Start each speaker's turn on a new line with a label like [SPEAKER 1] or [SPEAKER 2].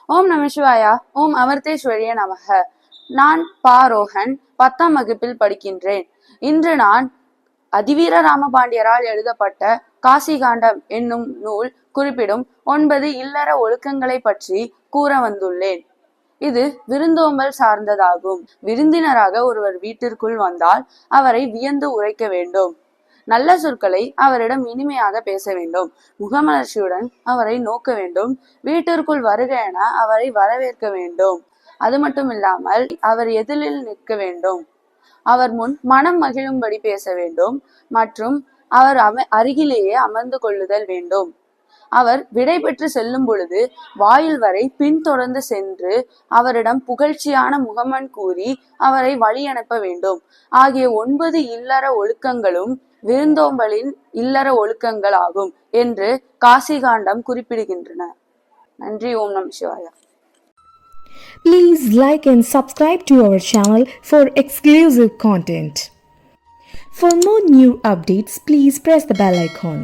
[SPEAKER 1] ஓம் நம சிவாயா. ஓம் அமிர்தேஸ்வரிய நமக. நான் பாரோஹன் 10ஆம் வகுப்பில் படிக்கின்றேன். இன்று நான் அதிவீர ராமபாண்டியரால் எழுதப்பட்ட காசிகாண்டம் என்னும் நூல் குறிப்பிடும் 9 இல்லற ஒழுக்கங்களை பற்றி கூற வந்துள்ளேன். இது விருந்தோம்பல் சார்ந்ததாகும். விருந்தினராக ஒருவர் வீட்டிற்குள் வந்தால் அவரை வியந்து உரைக்க வேண்டும். நல்ல சொற்களை அவரிடம் இனிமையாக பேச வேண்டும். முகமலர்ச்சியுடன் அவரை நோக்க வேண்டும். வீட்டிற்குள் வருக என அவரை வரவேற்க வேண்டும். அது மட்டும் இல்லாமல் அவர் எதிரில் நிற்க வேண்டும். அவர் முன் மனம் மகிழும்படி பேச வேண்டும் மற்றும் அவர் அருகிலேயே அமர்ந்து கொள்ளுதல் வேண்டும். அவர் விடை பெற்று செல்லும் பொழுது வாயில் வரை பின்தொடர்ந்து சென்று அவரிடம் புகழ்ச்சியான முகமன் கூறி அவரை வழி அனுப்ப வேண்டும். ஆகிய 9 இல்லற ஒழுக்கங்களும் விருந்தோம்பலின் இல்லற ஒழுக்கங்கள் ஆகும் என்று காசிகாண்டம் குறிப்பிடுகின்றன. நன்றி. ஓம் நம சிவாயா.
[SPEAKER 2] Please like and subscribe to our channel for exclusive content. For more new updates, please press the bell icon.